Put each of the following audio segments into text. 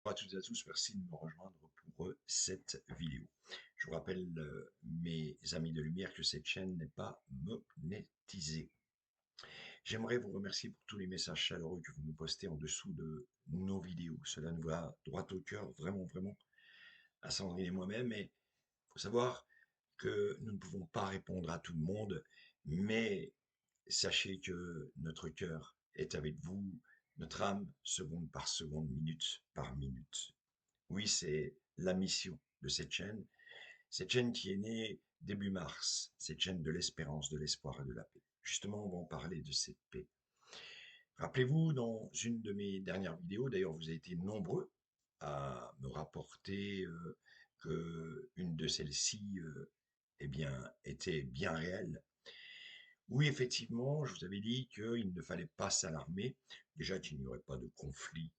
Bonjour à toutes et à tous, merci de me rejoindre pour cette vidéo. Je vous rappelle, mes amis de lumière, que cette chaîne n'est pas monétisée. J'aimerais vous remercier pour tous les messages chaleureux que vous nous postez en dessous de nos vidéos. Cela nous va droit au cœur, vraiment, vraiment, à Sandrine et moi-même. Et il faut savoir que nous ne pouvons pas répondre à tout le monde, mais sachez que notre cœur est avec vous, notre âme, seconde par seconde, minute par minute. Oui, c'est la mission de cette chaîne qui est née début mars, cette chaîne de l'espérance, de l'espoir et de la paix. Justement, on va en parler de cette paix. Rappelez-vous, dans une de mes dernières vidéos, d'ailleurs, vous avez été nombreux à me rapporter que une de celles-ci eh bien, était bien réelle. Oui, effectivement, je vous avais dit qu'il ne fallait pas s'alarmer, déjà qu'il n'y aurait pas de conflit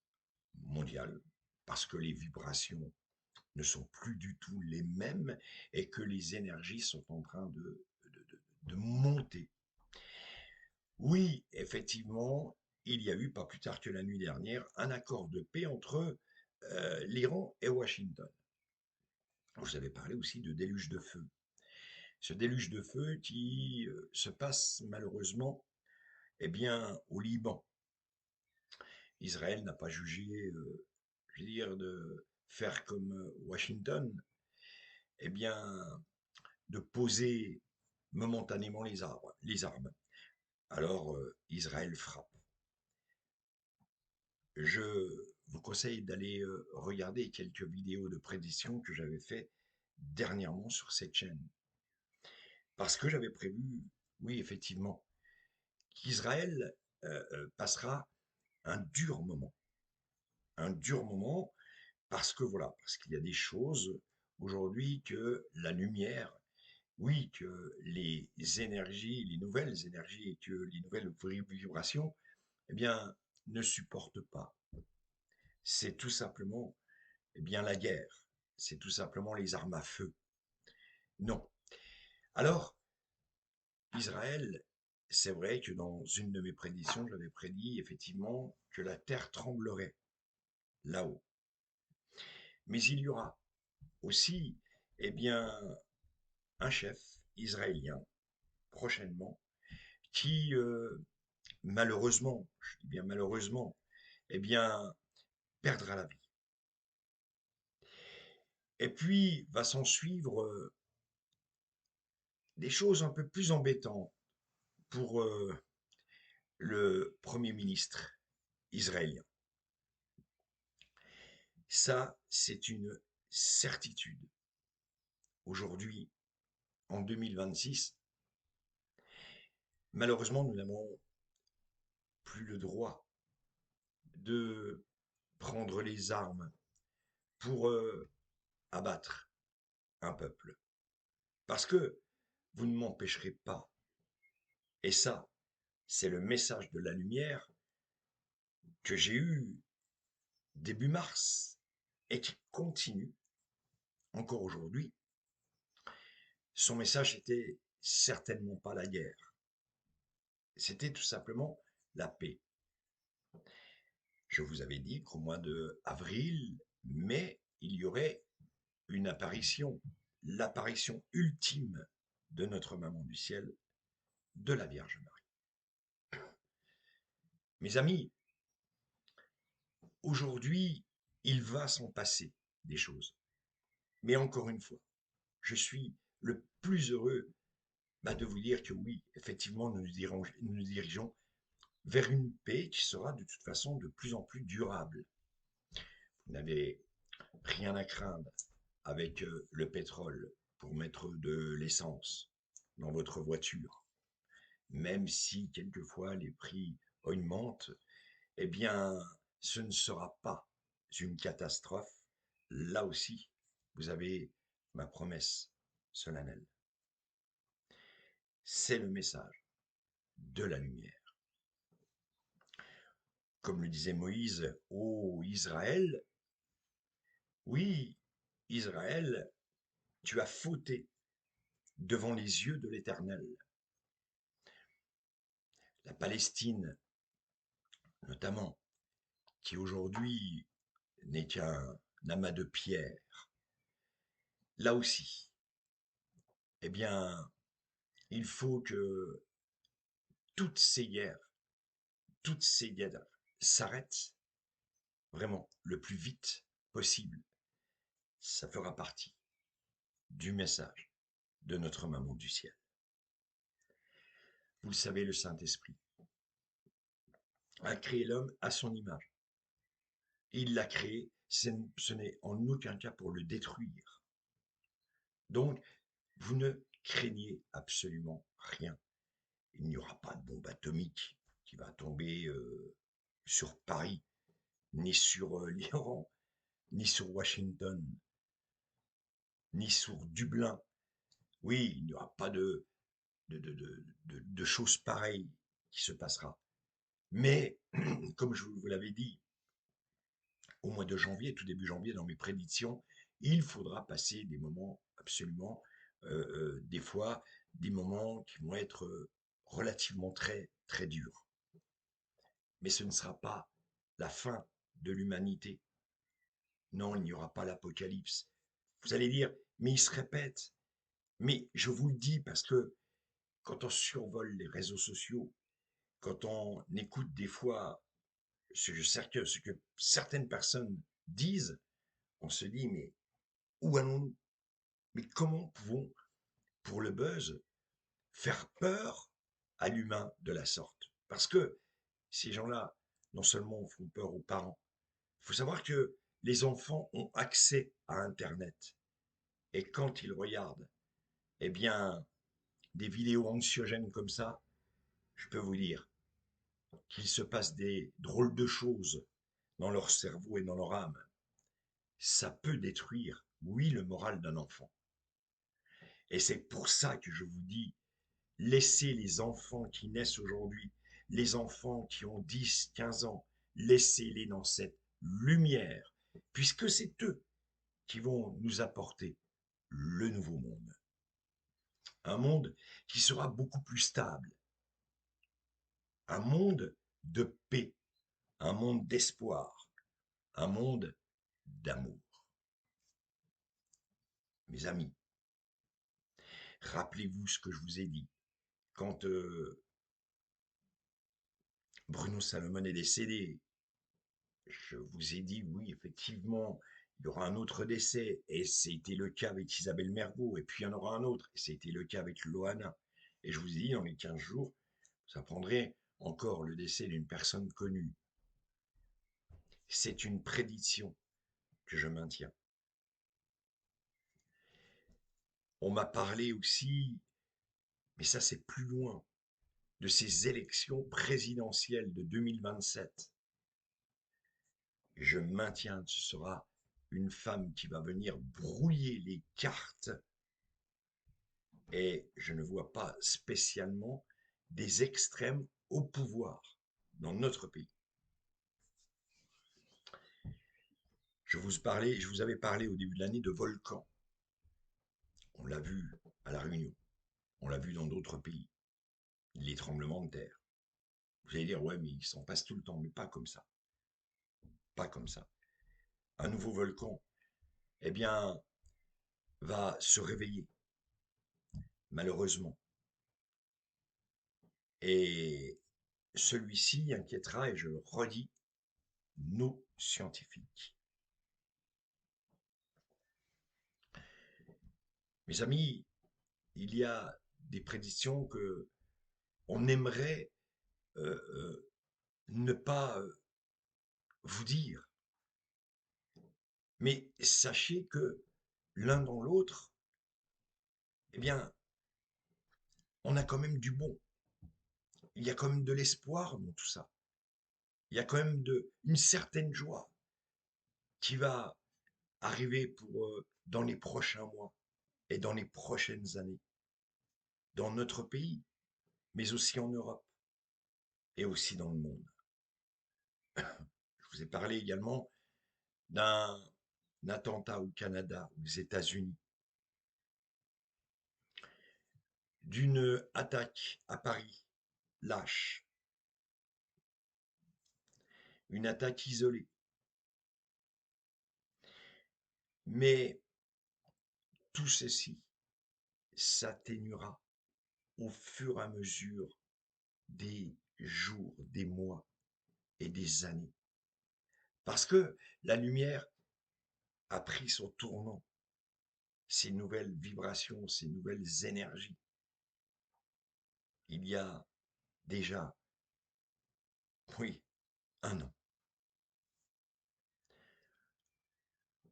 mondial, parce que les vibrations ne sont plus du tout les mêmes et que les énergies sont en train de monter. Oui, effectivement, il y a eu, pas plus tard que la nuit dernière, un accord de paix entre l'Iran et Washington. Vous avez parlé aussi de déluge de feu. Ce déluge de feu qui se passe malheureusement au Liban. Israël n'a pas jugé, je veux dire, de faire comme Washington, eh bien, de poser momentanément les armes. Alors Israël frappe. Je vous conseille d'aller regarder quelques vidéos de prédiction que j'avais fait dernièrement sur cette chaîne. Parce que j'avais prévu, oui effectivement, qu'Israël passera un dur moment. Un dur moment parce que voilà, parce qu'il y a des choses aujourd'hui que la lumière, oui, que les énergies, les nouvelles énergies et que les nouvelles vibrations, eh bien, ne supportent pas. C'est tout simplement, la guerre. C'est tout simplement les armes à feu. Non. Alors, Israël, c'est vrai que dans une de mes prédictions, j'avais prédit effectivement que la terre tremblerait là-haut. Mais il y aura aussi, eh bien, un chef israélien prochainement qui, malheureusement, je dis bien malheureusement, eh bien, perdra la vie. Et puis, va s'en suivre des choses un peu plus embêtantes pour le Premier ministre israélien. Ça, c'est une certitude. Aujourd'hui, en 2026, malheureusement, nous n'avons plus le droit de prendre les armes pour abattre un peuple. Parce que vous ne m'empêcherez pas. Et ça, c'est le message de la lumière que j'ai eu début mars et qui continue encore aujourd'hui. Son message n'était certainement pas la guerre. C'était tout simplement la paix. Je vous avais dit qu'au mois de avril, mai, il y aurait une apparition, l'apparition ultime de notre maman du ciel, de la Vierge Marie. Mes amis, aujourd'hui, il va s'en passer des choses. Mais encore une fois, je suis le plus heureux de vous dire que oui, effectivement, nous nous dirigeons vers une paix qui sera de toute façon de plus en plus durable. Vous n'avez rien à craindre avec le pétrole pour mettre de l'essence dans votre voiture. Même si quelquefois les prix augmentent, eh bien, ce ne sera pas une catastrophe. Là aussi, vous avez ma promesse solennelle. C'est le message de la lumière. Comme le disait Moïse, ô Israël, oui, Israël, tu as fauté devant les yeux de l'Éternel. La Palestine, notamment, qui aujourd'hui n'est qu'un amas de pierres. Là aussi, eh bien, il faut que toutes ces guerres, toutes ces guerres s'arrêtent vraiment le plus vite possible. Ça fera partie du message de notre maman du ciel. Vous le savez, le Saint-Esprit a créé l'homme à son image. Il l'a créé, ce n'est en aucun cas pour le détruire. Donc, vous ne craignez absolument rien. Il n'y aura pas de bombe atomique qui va tomber sur Paris, ni sur l'Iran, ni sur Washington, ni sur Dublin. Oui, il n'y aura pas de choses pareilles qui se passera. Mais, comme je vous l'avais dit, au mois de janvier, tout début janvier, dans mes prédictions, il faudra passer des moments absolument, des fois, des moments qui vont être relativement très, très durs. Mais ce ne sera pas la fin de l'humanité. Non, il n'y aura pas l'apocalypse. Vous allez dire, mais il se répète. Mais je vous le dis parce que quand on survole les réseaux sociaux, quand on écoute des fois ce que certaines personnes disent, on se dit, mais où allons-nous? Mais comment pouvons, pour le buzz, faire peur à l'humain de la sorte? Parce que ces gens-là, non seulement font peur aux parents, il faut savoir que les enfants ont accès à Internet. Et quand ils regardent, eh bien, des vidéos anxiogènes comme ça, je peux vous dire qu'il se passe des drôles de choses dans leur cerveau et dans leur âme. Ça peut détruire, oui, le moral d'un enfant. Et c'est pour ça que je vous dis, laissez les enfants qui naissent aujourd'hui, les enfants qui ont 10, 15 ans, laissez-les dans cette lumière, puisque c'est eux qui vont nous apporter le nouveau monde. Un monde qui sera beaucoup plus stable, un monde de paix, un monde d'espoir, un monde d'amour. Mes amis, rappelez-vous ce que je vous ai dit. Quand Bruno Salomon est décédé, je vous ai dit, oui, effectivement, il y aura un autre décès, et c'était le cas avec Isabelle Mergo, et puis il y en aura un autre, et c'était le cas avec Loana. Et je vous ai dit, dans les 15 jours, ça prendrait encore le décès d'une personne connue. C'est une prédiction que je maintiens. On m'a parlé aussi, mais ça c'est plus loin, de ces élections présidentielles de 2027. Je maintiens que ce sera une femme qui va venir brouiller les cartes et je ne vois pas spécialement des extrêmes au pouvoir dans notre pays. Je vous avais parlé au début de l'année de volcans. On l'a vu à La Réunion, on l'a vu dans d'autres pays, les tremblements de terre. Vous allez dire, ouais, mais ils s'en passent tout le temps, mais pas comme ça. Pas comme ça. Un nouveau volcan, eh bien, va se réveiller, malheureusement. Et celui-ci inquiétera, et je le redis, nos scientifiques. Mes amis, il y a des prédictions que on aimerait euh, euh, ne pas vous dire. Mais sachez que l'un dans l'autre, eh bien, on a quand même du bon. Il y a quand même de l'espoir dans tout ça. Il y a quand même une certaine joie qui va arriver dans les prochains mois et dans les prochaines années, dans notre pays, mais aussi en Europe et aussi dans le monde. Je vous ai parlé également d'un attentat au Canada, aux États-Unis, d'une attaque à Paris, lâche, une attaque isolée, Mais tout ceci s'atténuera au fur et à mesure des jours, des mois et des années. Parce que la lumière a pris son tournant, ces nouvelles vibrations, ces nouvelles énergies. Il y a déjà, oui, un an.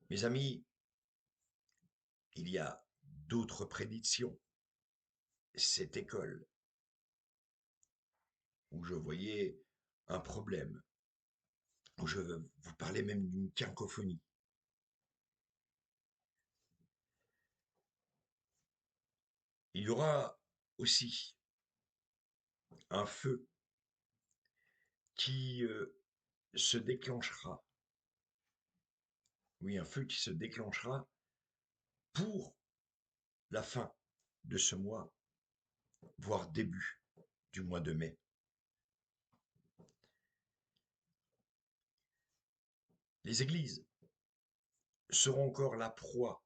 Mes amis, il y a d'autres prédictions. Cette école où je voyais un problème, où je vous parlais même d'une cacophonie. Il y aura aussi un feu qui se déclenchera. Oui, un feu qui se déclenchera pour la fin de ce mois, voire début du mois de mai. Les églises seront encore la proie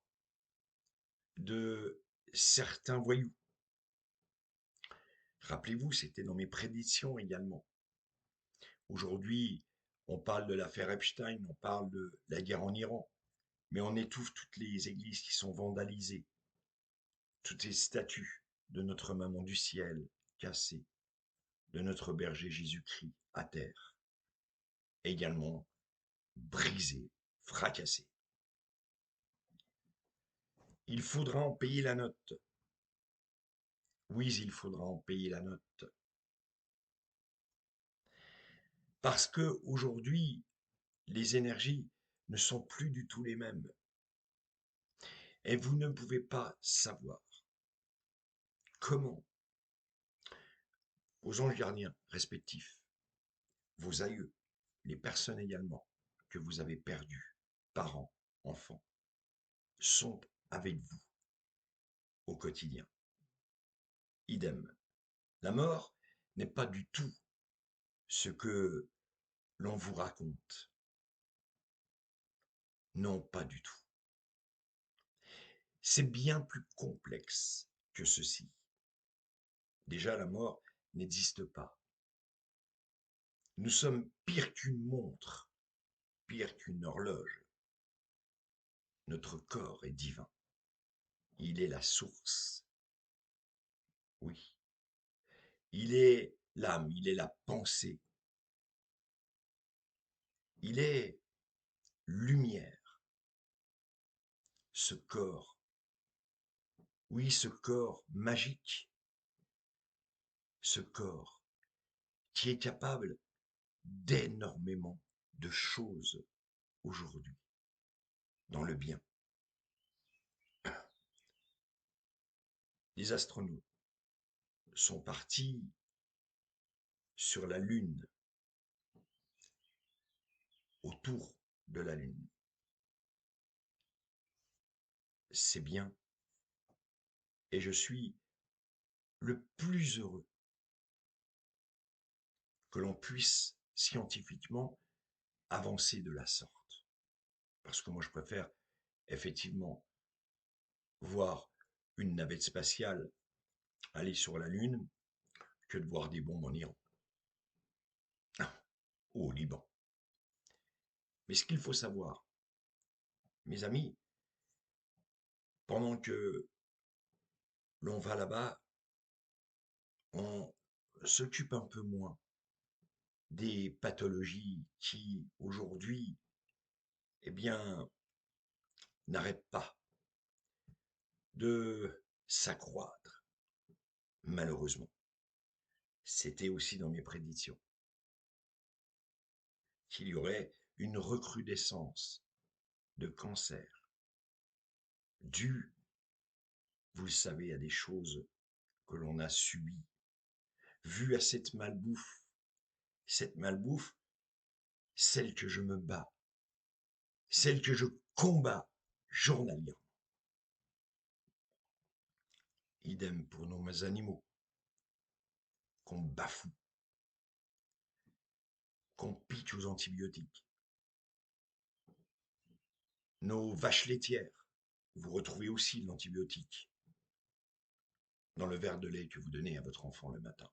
de certains voyous. Rappelez-vous, c'était dans mes prédictions également. Aujourd'hui, on parle de l'affaire Epstein, on parle de la guerre en Iran, mais on étouffe toutes les églises qui sont vandalisées, toutes les statues de notre maman du ciel cassées, de notre berger Jésus-Christ à terre, également brisées, fracassées. Il faudra en payer la note. Oui, il faudra en payer la note. Parce que aujourd'hui, les énergies ne sont plus du tout les mêmes. Et vous ne pouvez pas savoir comment vos anges gardiens respectifs, vos aïeux, les personnes également que vous avez perdues, parents, enfants, sont avec vous au quotidien. Idem. La mort n'est pas du tout ce que l'on vous raconte. Non, pas du tout. C'est bien plus complexe que ceci. Déjà, la mort n'existe pas. Nous sommes pire qu'une montre, pire qu'une horloge. Notre corps est divin. Il est la source. Oui. Il est l'âme, il est la pensée. Il est lumière. Ce corps. Oui, ce corps magique. Ce corps qui est capable d'énormément de choses aujourd'hui dans le bien. Les astronautes sont partis sur la Lune, autour de la Lune. C'est bien et je suis le plus heureux que l'on puisse scientifiquement avancer de la sorte. Parce que moi, je préfère effectivement voir une navette spatiale aller sur la Lune que de voir des bombes en Iran ou au Liban. Mais ce qu'il faut savoir, mes amis, pendant que l'on va là-bas, on s'occupe un peu moins des pathologies qui, aujourd'hui, eh bien, n'arrêtent pas de s'accroître, malheureusement. C'était aussi dans mes prédictions qu'il y aurait une recrudescence de cancer due, vous le savez, à des choses que l'on a subies, vues à cette malbouffe, celle que je me bats, celle que je combats journalièrement. Idem pour nos animaux, qu'on bafoue, qu'on pique aux antibiotiques. nos vaches laitières. Vous retrouvez aussi de l'antibiotique dans le verre de lait que vous donnez à votre enfant le matin.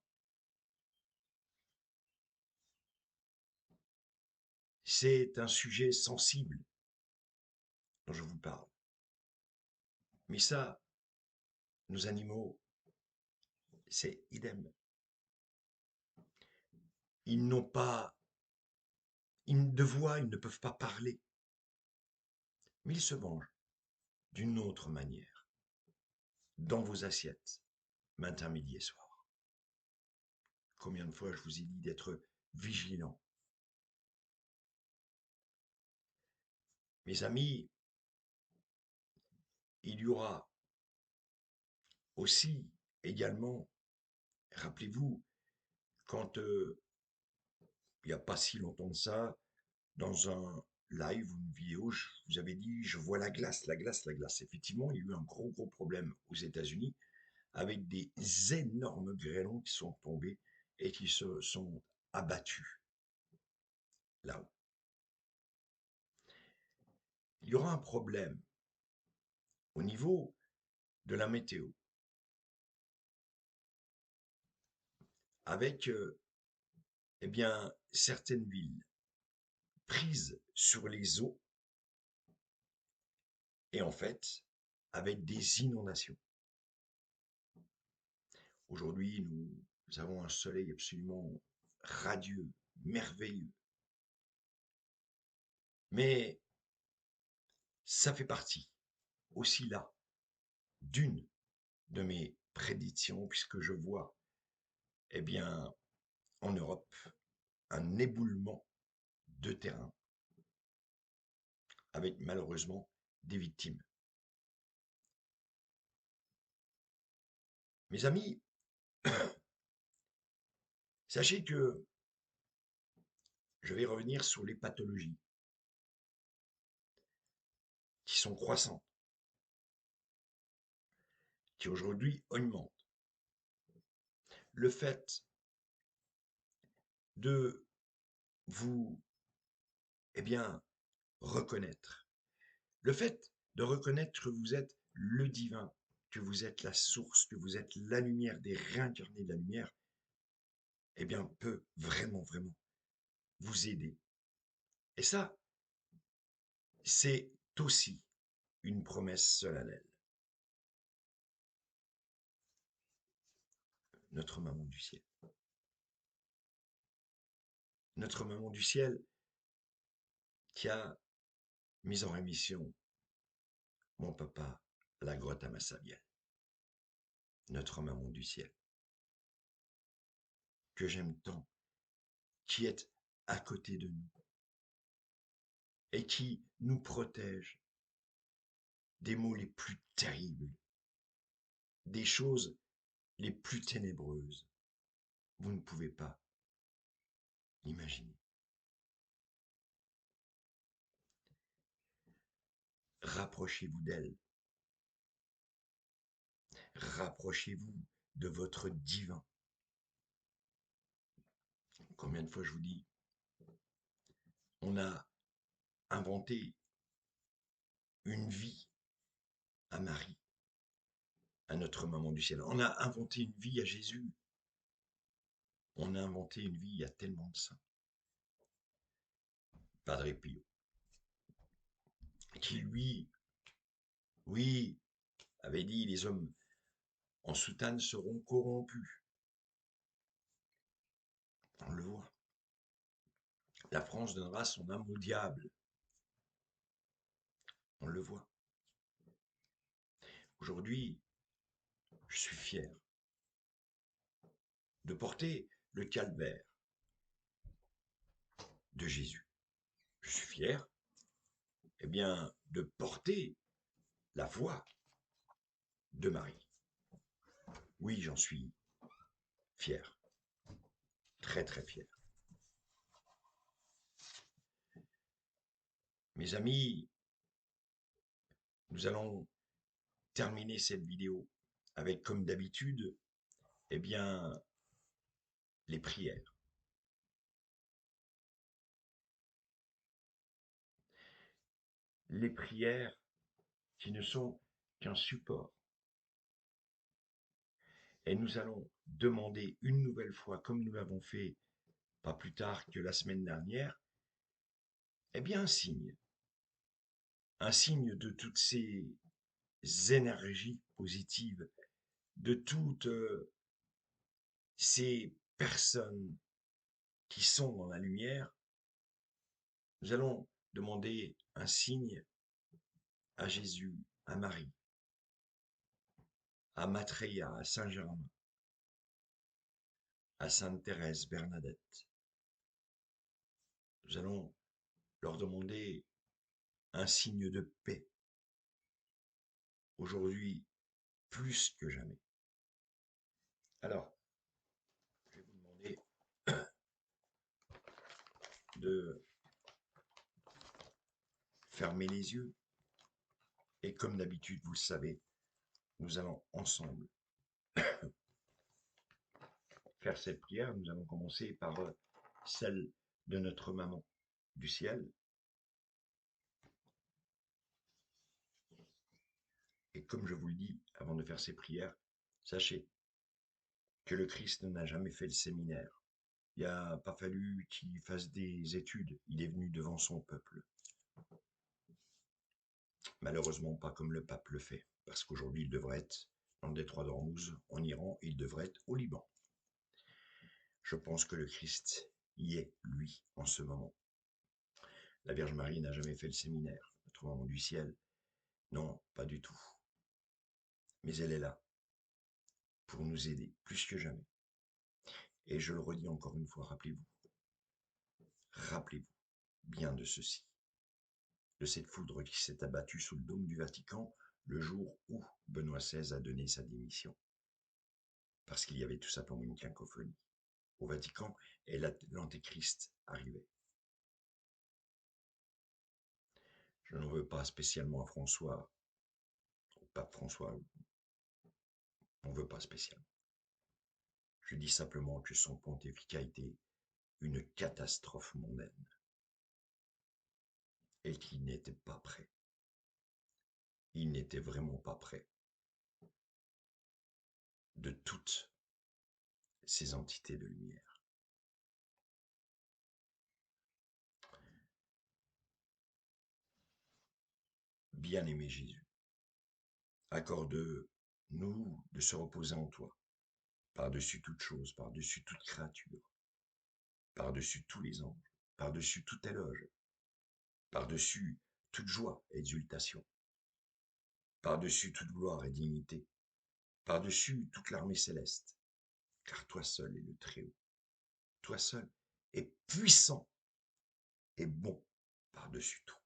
C'est un sujet sensible dont je vous parle. Mais ça, nos animaux, c'est idem. Ils n'ont pas de voix, ils ne peuvent pas parler, mais ils se mangent d'une autre manière, dans vos assiettes, matin, midi et soir. Combien de fois je vous ai dit d'être vigilant. Mes amis, il y aura aussi, également, rappelez-vous, quand il n'y a pas si longtemps de ça, dans un live ou une vidéo, je vous avais dit, je vois la glace, la glace, la glace. Effectivement, il y a eu un gros, gros problème aux États-Unis avec des énormes grêlons qui sont tombés et qui se sont abattus là-haut. Il y aura un problème au niveau de la météo avec eh bien, certaines villes prises sur les eaux et en fait avec des inondations. Aujourd'hui, nous avons un soleil absolument radieux, merveilleux. Mais ça fait partie aussi là d'une de mes prédictions, puisque je vois, eh bien, en Europe, un éboulement de terrain avec malheureusement des victimes. Mes amis, sachez que je vais revenir sur les pathologies qui sont croissantes, qui aujourd'hui augmentent. Le fait de vous, eh bien, reconnaître. Le fait de reconnaître que vous êtes le divin, que vous êtes la source, que vous êtes la lumière, des réincarnés de la lumière, eh bien, peut vraiment, vraiment vous aider. Et ça, c'est aussi une promesse solennelle. Notre maman du ciel. Notre maman du ciel qui a mis en rémission mon papa à la grotte à Massabielle. Notre maman du ciel. Que j'aime tant, qui est à côté de nous et qui nous protège des maux les plus terribles, des choses les plus ténébreuses. Vous ne pouvez pas l'imaginer. Rapprochez-vous d'elle. Rapprochez-vous de votre divin. Combien de fois je vous dis, on a inventé une vie à Marie, à notre maman du ciel. On a inventé une vie à Jésus. On a inventé une vie à tellement de saints. Padre Pio, qui lui, oui, avait dit les hommes en soutane seront corrompus. On le voit. La France donnera son âme au diable. On le voit. Aujourd'hui, je suis fier de porter le calvaire de Jésus. Je suis fier, eh bien, de porter la voix de Marie. Oui, j'en suis fier, très très fier. Mes amis, nous allons terminer cette vidéo avec, comme d'habitude, eh bien, les prières. les prières qui ne sont qu'un support. Et nous allons demander une nouvelle fois, comme nous l'avons fait pas plus tard que la semaine dernière, eh bien un signe de toutes ces énergies positives, de toutes ces personnes qui sont dans la lumière. Nous allons demander un signe à Jésus, à Marie, à Maitreya, à Saint-Germain, à Sainte Thérèse Bernadette. Nous allons leur demander un signe de paix, aujourd'hui plus que jamais. Alors, je vais vous demander de fermer les yeux et comme d'habitude, vous le savez, nous allons ensemble faire cette prière. Nous allons commencer par celle de notre maman du ciel. Et comme je vous le dis avant de faire ces prières, sachez que le Christ n'a jamais fait le séminaire. Il n'a pas fallu qu'il fasse des études. Il est venu devant son peuple. Malheureusement pas comme le pape le fait, parce qu'aujourd'hui il devrait être dans le détroit d'Ormuz, en Iran, et il devrait être au Liban. Je pense que le Christ y est, lui, en ce moment. La Vierge Marie n'a jamais fait le séminaire, notre maman du ciel. Non, pas du tout. Mais elle est là, pour nous aider, plus que jamais. Et je le redis encore une fois, rappelez-vous bien de ceci, de cette foudre qui s'est abattue sous le dôme du Vatican le jour où Benoît XVI a donné sa démission. Parce qu'il y avait tout simplement une cacophonie au Vatican et l'Antéchrist arrivait. Je n'en veux pas spécialement à François, au pape François, on ne veut pas spécialement. Je dis simplement que son pontificat a été une catastrophe mondaine et qu'il n'était pas prêt. Il n'était vraiment pas prêt de toutes ces entités de lumière. Bien-aimé Jésus, accorde-nous de se reposer en toi, par-dessus toute chose, par-dessus toute créature, par-dessus tous les anges, par-dessus tout éloge, par-dessus toute joie et exultation, par-dessus toute gloire et dignité, par-dessus toute l'armée céleste, car toi seul es le Très-Haut, toi seul es puissant et bon par-dessus tout.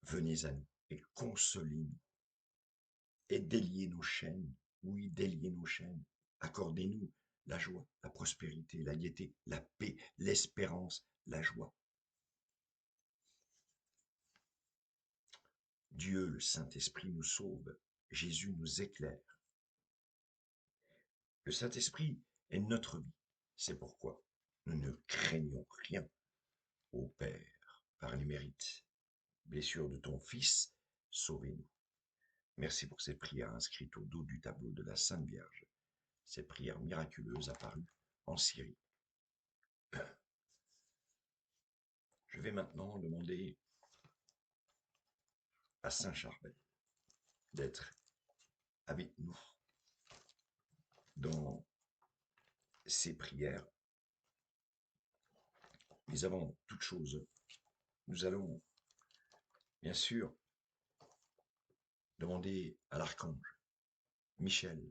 Venez à nous et consolez-nous et déliez nos chaînes, oui, déliez nos chaînes, accordez-nous la joie, la prospérité, la gaieté, la paix, l'espérance, la joie. Dieu, le Saint-Esprit, nous sauve. Jésus nous éclaire. Le Saint-Esprit est notre vie. C'est pourquoi nous ne craignons rien, ô Père, par les mérites. Blessure de ton Fils, sauvez-nous. Merci pour cette prière inscrite au dos du tableau de la Sainte Vierge. Cette prière miraculeuse apparue en Syrie. Je vais maintenant demander à Saint Charbel d'être avec nous dans ces prières. Mais avant toute chose, nous allons bien sûr demander à l'archange Michel,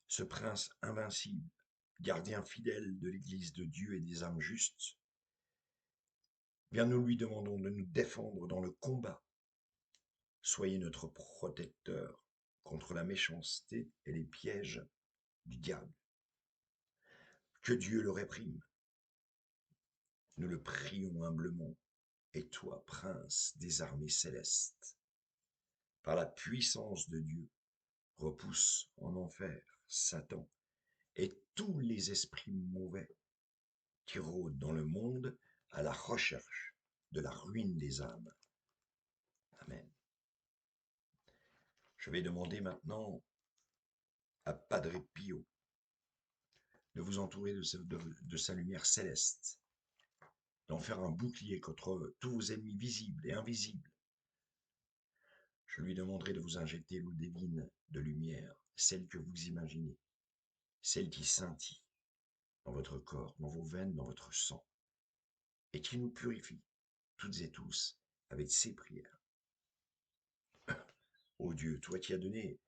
ce prince invincible, gardien fidèle de l'Église de Dieu et des âmes justes, bien nous lui demandons de nous défendre dans le combat. Soyez notre protecteur contre la méchanceté et les pièges du diable. Que Dieu le réprime. Nous le prions humblement. Et toi, prince des armées célestes, par la puissance de Dieu, repousse en enfer Satan et tous les esprits mauvais qui rôdent dans le monde à la recherche de la ruine des âmes. Amen. Je vais demander maintenant à Padre Pio de vous entourer de sa lumière céleste, d'en faire un bouclier contre tous vos ennemis visibles et invisibles. Je lui demanderai de vous injecter l'eau divine de lumière, celle que vous imaginez, celle qui scintille dans votre corps, dans vos veines, dans votre sang, et qui nous purifie, toutes et tous, avec ses prières. Ô Dieu, toi qui as donné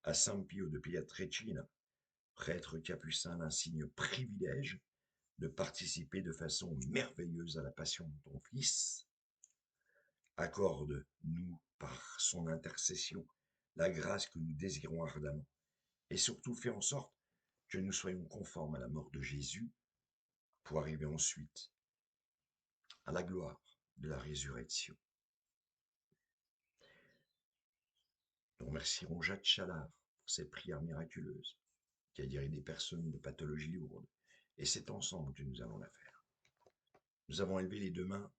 à Saint Pio de Pietrelcina, prêtre capucin, l'insigne privilège de participer de façon merveilleuse à la passion de ton Fils, accorde-nous par son intercession la grâce que nous désirons ardemment, et surtout fais en sorte que nous soyons conformes à la mort de Jésus pour arriver ensuite à la gloire de la résurrection. Nous remercierons Jacques Challard pour cette prière miraculeuse qui a guéri des personnes de pathologies lourdes, et c'est ensemble que nous allons la faire. Nous avons élevé les deux mains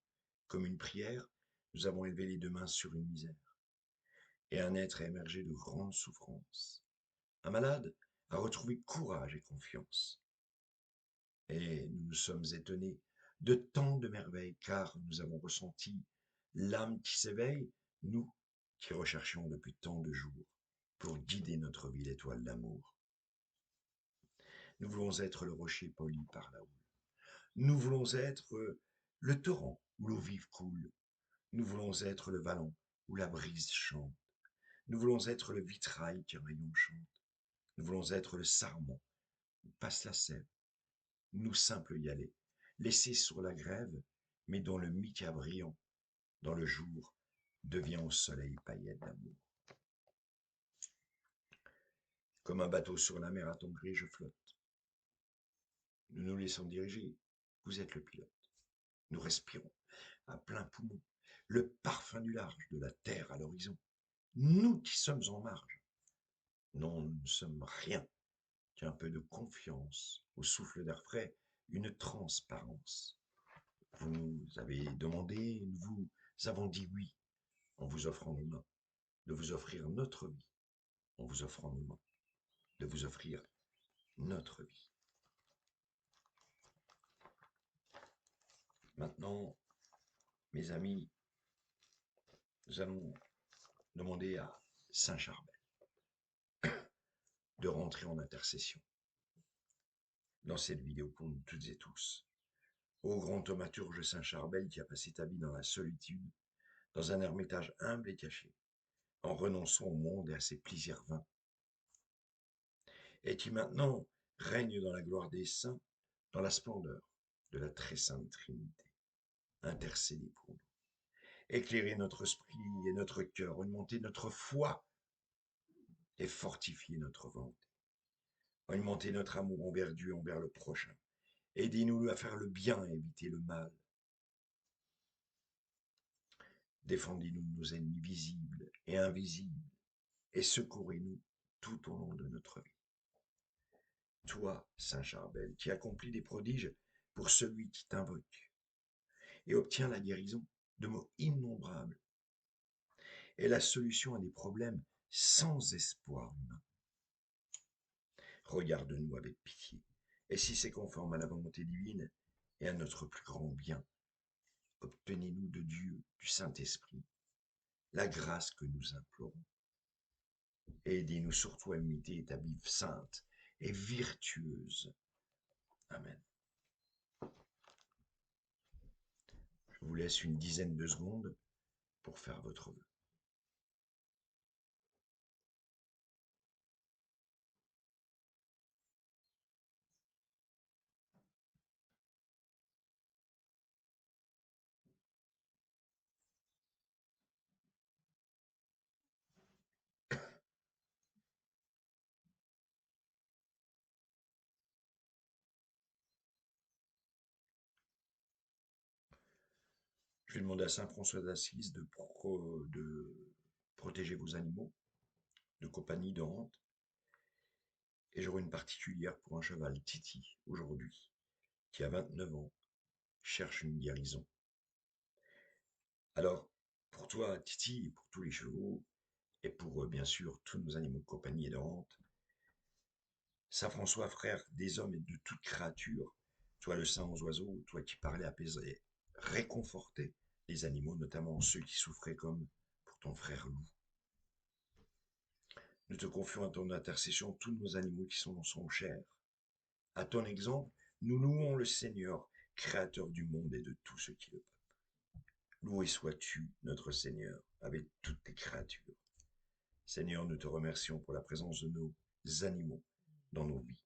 comme une prière, nous avons élevé les deux mains sur une misère, et un être a émergé de grandes souffrances. Un malade a retrouvé courage et confiance. Et nous nous sommes étonnés de tant de merveilles, car nous avons ressenti l'âme qui s'éveille, nous qui recherchions depuis tant de jours pour guider notre vie l'étoile d'amour. Nous voulons être le rocher poli par la houle. Nous voulons être le torrent où l'eau vive coule. Nous voulons être le vallon où la brise chante. Nous voulons être le vitrail qu'un rayon chante. Nous voulons être le sarment où passe la sève. Nous simples y aller, laissés sur la grève, mais dont le mica brillant, dans le jour, devient au soleil paillette d'amour. Comme un bateau sur la mer à ton gré, je flotte. Nous nous laissons diriger. Vous êtes le pilote. Nous respirons à plein poumon le parfum du large, de la terre à l'horizon. Nous qui sommes en marge. Non, nous ne sommes rien qu'un peu de confiance, au souffle d'air frais, une transparence. Vous nous avez demandé, nous vous avons dit oui, en vous offrant nos mains, de vous offrir notre vie, en vous offrant nos mains, de vous offrir notre vie. Maintenant, mes amis, nous allons demander à Saint Charbel de rentrer en intercession dans cette vidéo pour nous toutes et tous. Ô grand thaumaturge Saint Charbel qui a passé ta vie dans la solitude, dans un ermitage humble et caché, en renonçant au monde et à ses plaisirs vains, et qui maintenant règne dans la gloire des saints, dans la splendeur de la très sainte Trinité. Intercédez pour nous. Éclairez notre esprit et notre cœur, augmentez notre foi et fortifiez notre volonté. Augmentez notre amour envers Dieu, envers le prochain. Aidez-nous à faire le bien et éviter le mal. Défendez-nous de nos ennemis visibles et invisibles et secourez-nous tout au long de notre vie. Toi, Saint Charbel, qui accomplis des prodiges pour celui qui t'invoque et obtient la guérison de maux innombrables et la solution à des problèmes sans espoir humain. Regarde-nous avec pitié, et si c'est conforme à la volonté divine et à notre plus grand bien, obtenez-nous de Dieu, du Saint-Esprit, la grâce que nous implorons. Et aidez-nous surtout à imiter ta vie sainte et virtueuse. Amen. Je vous laisse une dizaine de secondes pour faire votre vœu. Je vais demander à Saint François d'Assise de protéger vos animaux de compagnie, de rente. Et j'aurai une particulière pour un cheval Titi aujourd'hui. qui a 29 ans, cherche une guérison. Alors, pour toi, Titi, et pour tous les chevaux, et pour bien sûr tous nos animaux de compagnie et de rente, Saint François, frère des hommes et de toute créature, toi le saint aux oiseaux, toi qui parlais, apaisais, réconfortais les animaux, notamment ceux qui souffraient comme pour ton frère loup. Nous te confions à ton intercession tous nos animaux qui sont chers. À ton exemple, nous louons le Seigneur, créateur du monde et de tout ce qui le peuple. Loué sois-tu, notre Seigneur, avec toutes tes créatures. Seigneur, nous te remercions pour la présence de nos animaux dans nos vies.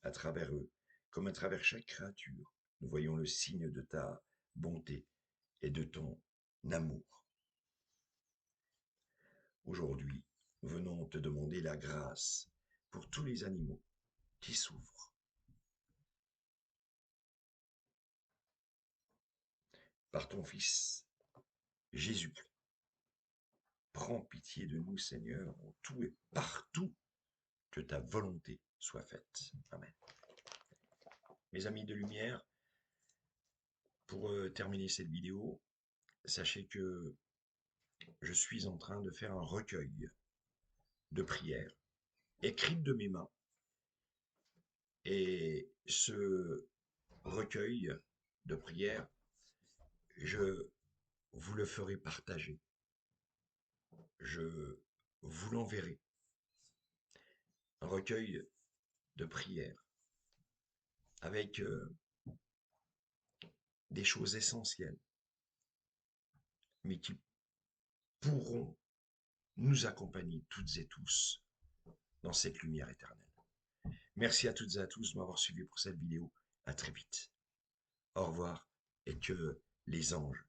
À travers eux, comme à travers chaque créature, nous voyons le signe de ta bonté et de ton amour. Aujourd'hui, nous venons te demander la grâce pour tous les animaux qui souffrent. Par ton Fils, Jésus-Christ, prends pitié de nous, Seigneur, en tout et partout, que ta volonté soit faite. Amen. Mes amis de lumière, pour terminer cette vidéo, sachez que je suis en train de faire un recueil de prières écrites de mes mains. Et ce recueil de prières, je vous le ferai partager. Je vous l'enverrai. Un recueil de prières avec des choses essentielles, mais qui pourront nous accompagner toutes et tous dans cette lumière éternelle. Merci à toutes et à tous de m'avoir suivi pour cette vidéo. À très vite. Au revoir et que les anges